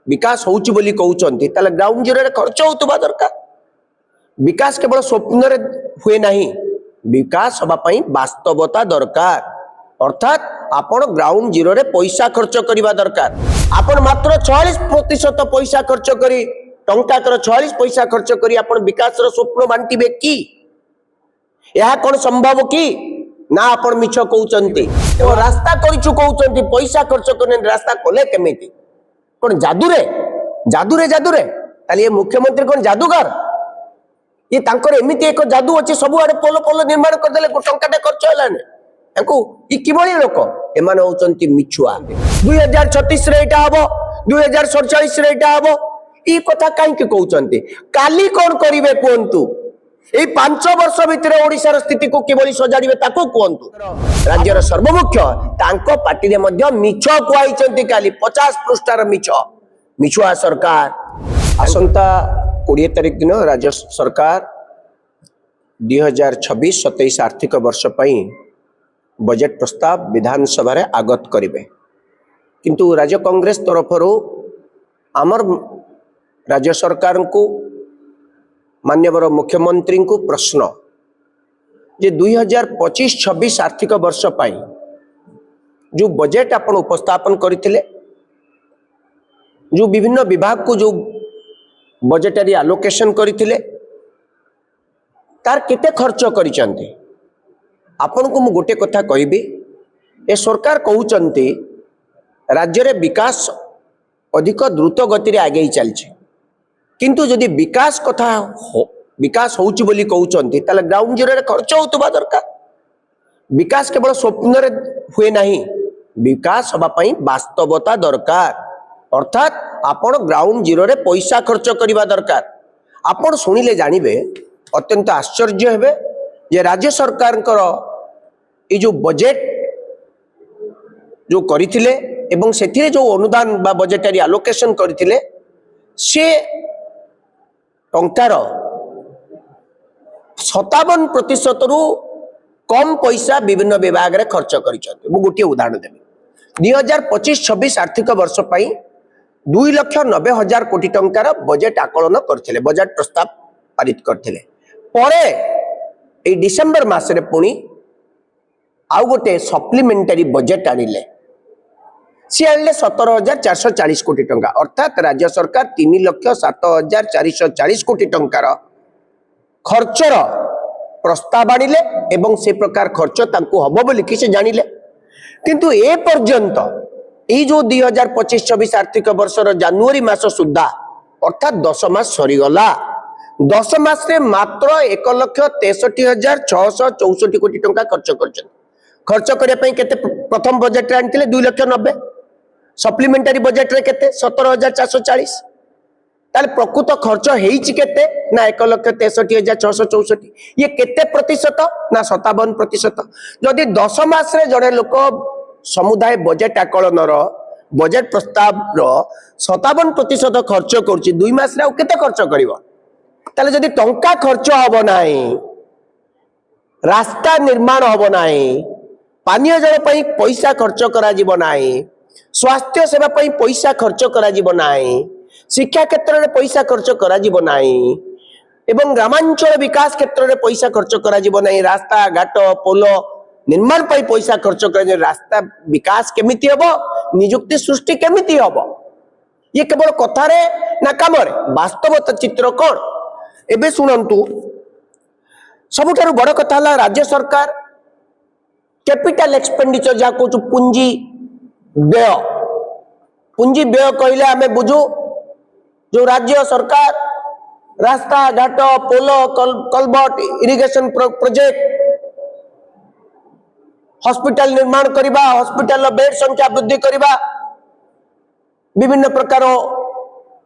विकास होउची बोली कहउचंती ताले ग्राउंड जीरो रे खर्च होतबा दरकार। विकास केवल स्वप्न रे हुए नहीं, विकास हबा पई वास्तवता दरकार। अर्थात आपण ग्राउंड जीरो रे पैसा खर्च करबा दरकार। आपण मात्र 46% पैसा खर्च करी टंका कर 46 पैसा खर्च करी आपण विकास रो स्वप्न बांटीबे की यह कौन संभव कि ना आपण मिछ कहउचंती तो रास्ता करिछु कहउचंती पैसा खर्च करने रास्ता कोले केमिति कौन जादूरे जादूरे जादूरे ताली ये मुख्यमंत्री कौन जादूगर ये तांकर एमिति एक जादू अछि सब आडे पोलो पोलो निर्माण कर देले टंकाटे खर्च हलाने तांको ई किबळी लोक एमान होचंती मिछुआ 2036 रे एटा हबो 2047 रे एटा हबो ई कथा काई के कहउचंती काली कोन करिवे कोंतु ए 5 वर्ष भितर ओडिशार स्थिति को किबळी सजाडिबे ताको कोंतु राज्यर सर्वमुख्य तांको पार्टी रे मध्य मिछ कुआइचंती काली 50 पृष्ठार मिछ मिछुआ सरकार आसंता 20 तारिख दिन राज्य सरकार 2026-27 आर्थिक वर्ष पई बजेट प्रस्ताव विधानसभा रे आगत करिवे किंतु राज्य कांग्रेस तरफरु आमर राज्य सरकार को माननीय मुख्यमंत्री को प्रश्न जे 2025-26 आर्थिक वर्ष पाई जो बजेट आपण उपस्थापन करथिले जो विभिन्न विभाग को जो बजेटरी आलोकेशन करथिले तार केते खर्च करिसंती आपण को मु गोटे कथा कहबी ए सरकार कहउचंती राज्य रे विकास अधिक द्रुत गति रे आगे चलछि किंतु जदि विकास कथा विकास होउची बोली कहउचंती ताले ग्राउंड जीरो रे खर्च होतबा दरकार। विकास केवल स्वप्न रे हुए नहीं, विकास हबा पई वास्तवता दरकार। अर्थात आपण ग्राउंड जीरो रे पैसा खर्च करबा दरकार। आपण सुनिले जानिबे अत्यंत आश्चर्य हेबे जे राज्य सरकार ये जो बजेट जो करिथिले एवं सेथिरे जो अनुदान बा बजेटरी आलोकेशन करिथिले से टंकार 57% रु कम पैसा विभिन्न विभाग रे खर्च करिसंते। मु गोटे उदाहरण देबी 2025-26 आर्थिक वर्ष पई 2,90,000 कोटी टंकार बजेट आकलन करथिले, बजेट प्रस्ताव पारित करथिले। परे ए डिसेंबर मास रे पुनी आउ गोटे सप्लीमेंटरी बजेट आनिले सी आनिले 17,440 कोटी टंका अर्थात राज्य सरकार 3,07,440 कोटी टंकार खर्चर प्रस्ताव आनिले एवं से प्रकार खर्च तांको हबो बोली कि से जानिले किंतु ए पर्यंत ए जो 2025-26 आर्थिक वर्षर जनवरी मास सुद्धा अर्थात 10 मास सरी गला 10 मास रे मात्र 1,63,664 कोटी टंका खर्च करछन। खर्च करिया पई केते प्रथम बजेट रे आनथिले 2,90,000 सप्लीमेंटरी बजेट रे केते 17,440 ताले प्रकृत खर्च हेइछि केते ना 1,63,664 ये केते प्रतिशत ना 57%। जदि 10 मास रे जड़े लोक समुदाय बजेट आकलन रो बजेट प्रस्ताव रो 57% खर्च करछि 2 मास रे केते खर्च करिवो ताले जदि टंका खर्च हबो नाही, रास्ता निर्माण हबो नाही, पानीय जल पई पैसा खर्च करा जिवो नाही, स्वास्थ्य सेवा पई पैसा खर्च करा जिवो नाही, शिक्षा क्षेत्र रे पैसा खर्च करा जिवो नाही एवं ग्रामांचल विकास क्षेत्र रे पैसा खर्च करा जिवो नाही, रास्ता घाट पोल निर्माण पई पैसा खर्च करा रास्ता विकास केमिति हबो, नियुक्ति सृष्टि केमिति हबो, ये केवल कथा रे ना काम रे वास्तवता चित्र कोन एबे सुनंतु सबुठारु बड़ कथा हला राज्य सरकार कैपिटल एक्सपेंडिचर जा को पूंजी व्यय कहले आमे बुझू जो राज्य सरकार रास्ता घाट पोल कलबट इरिगेशन प्रोजेक्ट हॉस्पिटल निर्माण करिबा, हॉस्पिटल बेड संख्या वृद्धि करिबा, विभिन्न प्रकार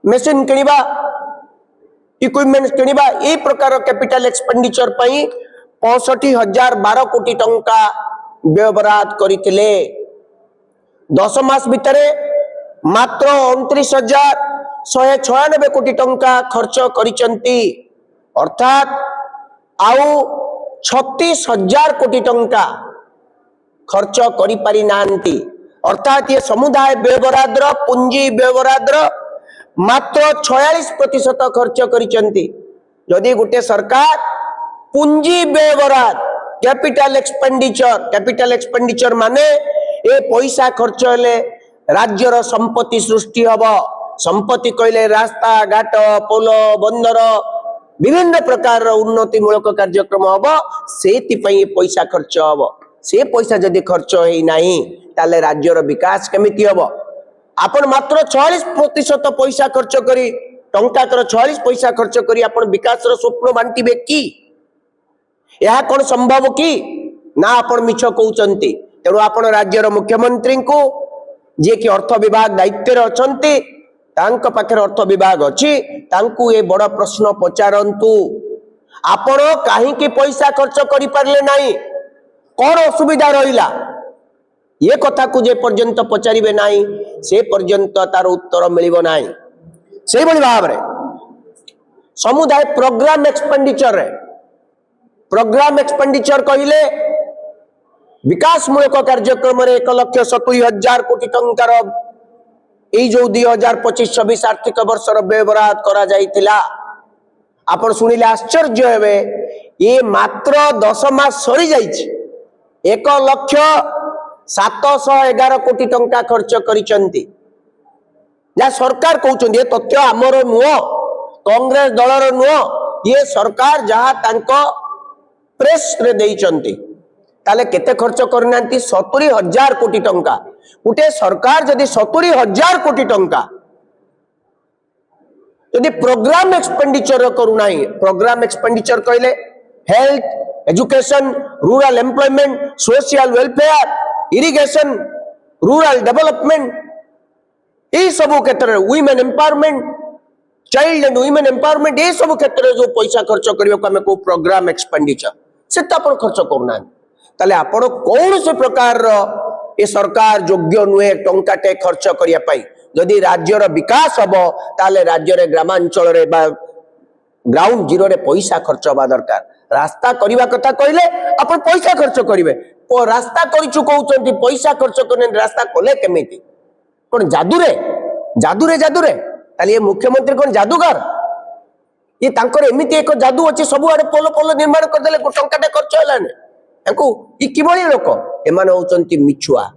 मेशिन किनिबा, इक्विपमेंट किनिबा ए प्रकार कैपिटल एक्सपेंडिचर पई 65,012 कोटी टंका व्यवहार करथिले। 10 मास भितरे मात्र 29,196 कोटी टंका खर्च करिसंती अर्थात आउ 36,000 कोटी टंका खर्च करि पारि नांती अर्थात ये समुदाय व्यवहार पुंजी व्यवहार मात्र 46% खर्च करिसेंती। जदि गोटे सरकार पुंजी व्यवहार कैपिटल एक्सपेंडिचर माने ए पैसा खर्च हेले राज्यर संपत्ति सृष्टि हब। संपत्ति कहले रास्ता घाट पोल बंदर विभिन्न प्रकार उन्नति मूलक कार्यक्रम हम से पैसा खर्च हम से पैसा जदि खर्च है नहीं ताले राज्यर विकास केमिति हम। आपण मात्र 46% पैसा खर्च करी टंकार 46 पैसा खर्च करी आपण विकास स्वप्न बांटिबे कि यह कौन संभव कि ना आपण मिछ कहउचंती। तेणु आपण राज्यर मुख्यमंत्री को जे कि अर्थ विभाग दायित्व अछंती तांको पाखरे अर्थ विभाग अछि तांको ए बड़ प्रश्न पचारंतु आपण काहे कि पैसा खर्च करि पारले नाही कौन असुविधा रहिला ये कथा को जे पर्यंत पचारिबे नाही से पर्यंत तार उत्तर मिलिबो नाही। से बळी भाव रे समुदाय प्रोग्राम एक्सपेंडिचर कहिले विकास मूलक कार्यक्रम 1,70,000 कोटी टंकार এই जो 2025-26 आर्थिक वर्ष व्यवहार करा जाइतिला आपण सुनिले आश्चर्य हेबे ये मात्र 10 मास सरी जाइछि 1,07,11 कोटी टंका खर्च करिसंती। या सरकार कहउचंदी तथ्य हमर नुह कांग्रेस दलर नुह ये सरकार जहा तांको प्रेस रे देइचंती ताले केते खर्च करनांती 70,000 कोटी टंका। उठे सरकार जदि 70,000 कोटी टंका जदि प्रोग्राम एक्सपेंडिचर करूना प्रोग्राम एक्सपेंडिचर कहले health education rural employment social welfare irrigation rural development ये सब क्षेत्र में women empowerment child and women empowerment ये सब क्षेत्र में जो पैसा खर्च करने को प्रोग्राम एक्सपेंडिचर से खर्च करना ताले आपण कौन से प्रकार ए सरकार योग्य नुहे टंकाटे खर्च करिया पाई। जदि राज्यर विकास हम ताले राज्य ग्रामांचल रे ग्राउंड जीरो रे पैसा खर्च हवा दरकार। रास्ता करने कथा कहले आपण पैसा खर्च करेंगे रास्ता करिछु कहउचंती पैसा खर्च करने रास्ता कले केमिति कौन जादूरे ताले ये मुख्यमंत्री कौन जादूगर ये तांकर एमिति एक जादू अच्छे सब आड़े पोल पोल निर्माण करदेले टंकाटे खर्च हेलाने ये किभली लोक एमाने होचंती मिछुआ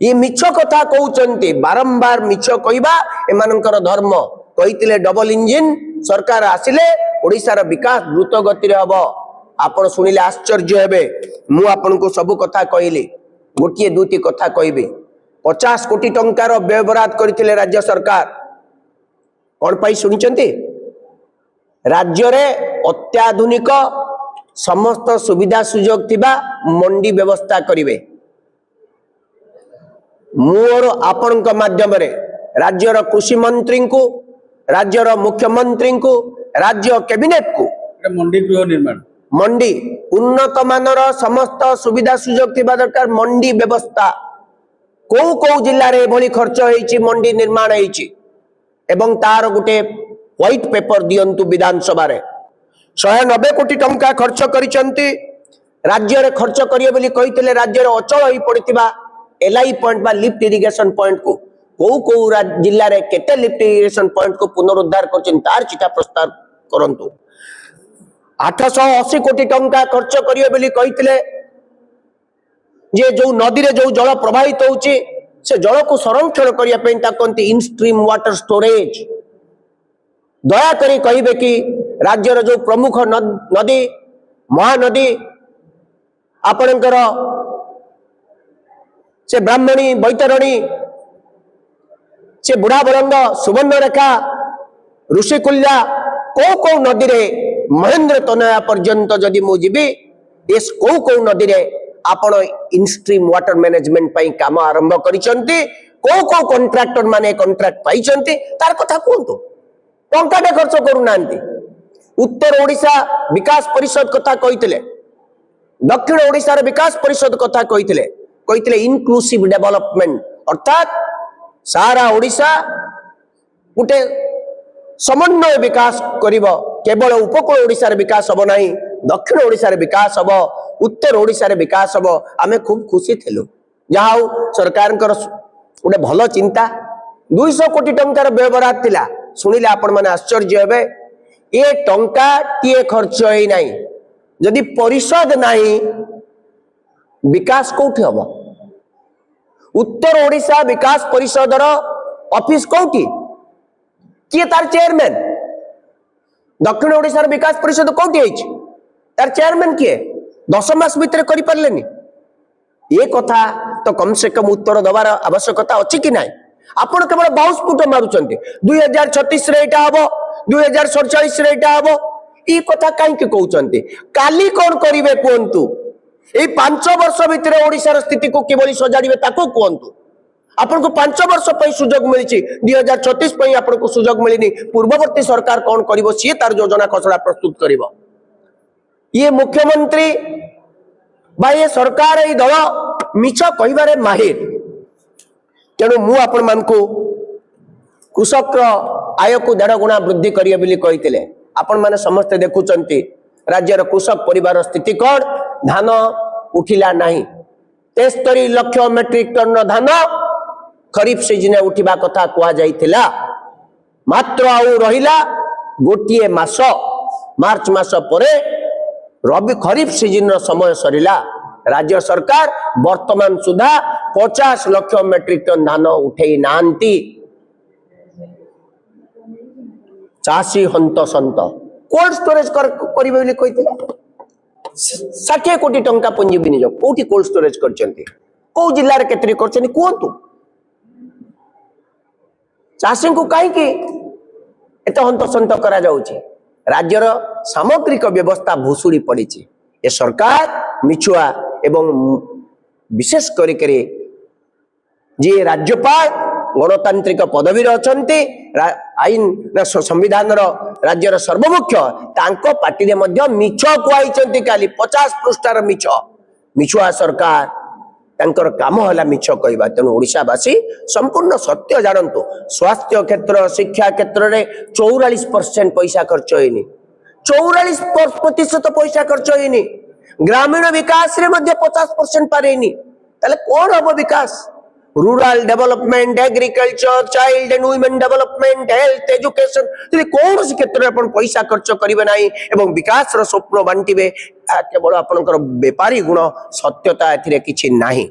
ये मिछ कथा कहउचंती बारंबार मिछ कहबा एमानकर धर्म कहितिले डबल इंजिन सरकार आसिले ओडिसार विकास द्रुत गति रे हबो। आपण सुनिले आश्चर्य हेबे मु आपन को सब कथा कहिली गोटिए दुटी कथा कहबी 50 कोटी टंकार व्यवहार करथिले राज्य सरकार कोन पाई सुनिचंती राज्य रे अत्याधुनिक समस्त सुविधा सुजोग थिबा मंडी व्यवस्था करिवे। मोर आपण माध्यम रे राज्यर कृषि मंत्री को राज्यर मुख्यमंत्री को राज्य कैबिनेट को मंडी गृह निर्माण मंडी उन्नत मानर समस्त सुविधा सुजोग थिबा दरकार मंडी व्यवस्था को जिल्ला रे भली खर्च होईची मंडी निर्माण होईची एवं तार गुटे व्हाइट पेपर दियंतु विधानसभा रे 190 कोटी टंका खर्च करिसंती राज्य रे खर्च करिए बोली कहितले राज्य रे अचल होई पड़ितिबा एलआई पॉइंट बा लिफ्ट इरिगेशन पॉइंट को जिल्ला रे केते लिफ्ट इरिगेशन पॉइंट को पुनरुद्धार करछन तार चिठा प्रस्ताव करंतु 880 कोटी टंका खर्च करिए बोली कहितले जे जो नदी रे जो जल प्रवाहित होउची से जल को संरक्षण करिया पे ता कोंती इन स्ट्रीम वाटर स्टोरेज दया करी कहिबे कि राज्यर जो प्रमुख नदी महानदी आपणकर से ब्राह्मणी बैतरणी से बुढ़ा बरंग सुवर्णरेखा ऋषिकुल्या को नदी रे महेंद्र तनया पर्यंत जदि मु जीवी इस को नदी रे आपण इन स्ट्रीम वाटर मैनेजमेंट पई काम आरंभ करिसंती को कॉन्ट्रैक्टर माने कॉन्ट्रैक्ट पाइसंती तार कथा कोंतो टंकाटे खर्च करू नांती। उत्तर ओडिशा विकास परिषद कथा कहितले दक्षिण ओडिशा रे विकास परिषद कथा कहितले इनक्लूसिव डेवलपमेंट अर्थात सारा ओडिशा गुटे समन्वय विकास करिवो केवल उपकूल ओडिशा रे विकास हबो नाही दक्षिण ओडिशा रे विकास हबो उत्तर ओडिशा रे विकास हबो आमे खूब खुशी थिलु जहा सरकार गुटे भलो चिंता 200 कोटी टंकार व्यवहार थिला सुनिले आपण माने आश्चर्य हेबे ए टंका टीए खर्च होई नाही जदि परिषद नाही विकास कोठी हबो उत्तर ओडिशा विकास परिषदर ऑफिस कोठी किए तार चेयरमैन दक्षिण ओडिशा विकास परिषद कोठी होइछ तार चेयरमैन किए 10 मास भितर करि परलेनी ये कथा तो कम से कम उत्तर दबार आवश्यकता अछि कि नाही आपण केवल बाउस फुट मारुचंती 2036 रे एटा हबो 2047 रे एटा हबो ई कथा काई के कहउचंती काली कोन करिवे कोंतु ए 5 वर्ष भितर ओडिसा स्थिति को केवल सजाड़िबे ताको कोंतु आपण को 5 वर्ष पई सुजोग मिलिछि 2036 पई आपण को सुजोग मिलिनी पूर्ववर्ती सरकार कोन करिवो सी तार योजना खसड़ा प्रस्तुत करिवो ये मुख्यमंत्री बा ये सरकार ए दल मिछ कहिबारे माहिर तेणु मु आपण मानकु कृषक आय को 1.5 गुणा वृद्धि करिए बिली कहितले आपण माने समस्त देखुचंती राज्यर कृषक परिवार स्थिति कोन धान उठिला नाही 73 लाख मेट्रिक टन धान खरीफ सीजन उठिबा कथा कुआ जाइथिला मात्र आउ रहिला गोटिए मास मार्च मास परे रबी खरीफ सीजन समय सरिला राज्य सरकार वर्तमान सुधा 50 लाख मेट्रिक टन धान उठेई नांती चासी हंत संत कोल्ड स्टोरेज करिबे बोली कहिथिला 60 कोटी टंका पुंजी विनियोग कोठी कोल्ड स्टोरेज करचंती को जिल्ला रे केतरी करचनी कोंतु चासी को काई कि एत हंत संत करा जाउची राज्यर सामग्रिक व्यवस्था भूसुड़ी पड़ी ए सरकार मिछुआ एवं विशेष करी जे राज्यपाल गणतांत्रिक पदवी अछंती आईन संविधान राज्यर सर्वमुख्य तांको पार्टी रे मध्य मिछ कुआइचंती काली 50 पृष्ठार मिछ मिछुआ सरकार तांकर काम होला मिछ कहबा तेनु ओडिशावासी संपूर्ण सत्य जानंतु स्वास्थ्य क्षेत्र शिक्षा क्षेत्र रे 44% पैसा खर्च होइनी 44% पैसा खर्च होइनी ग्रामीण विकास रे मध्य 50% पारेनी ताले कोन हबो विकास rural development agriculture child and women development health education यदि कौन सी क्षेत्र में अपन पैसा खर्च करिवे नाही एवं विकास रो स्वप्न बांटिबे केवल आपनकर व्यापारी गुण सत्यता एथिरे किछि नाही।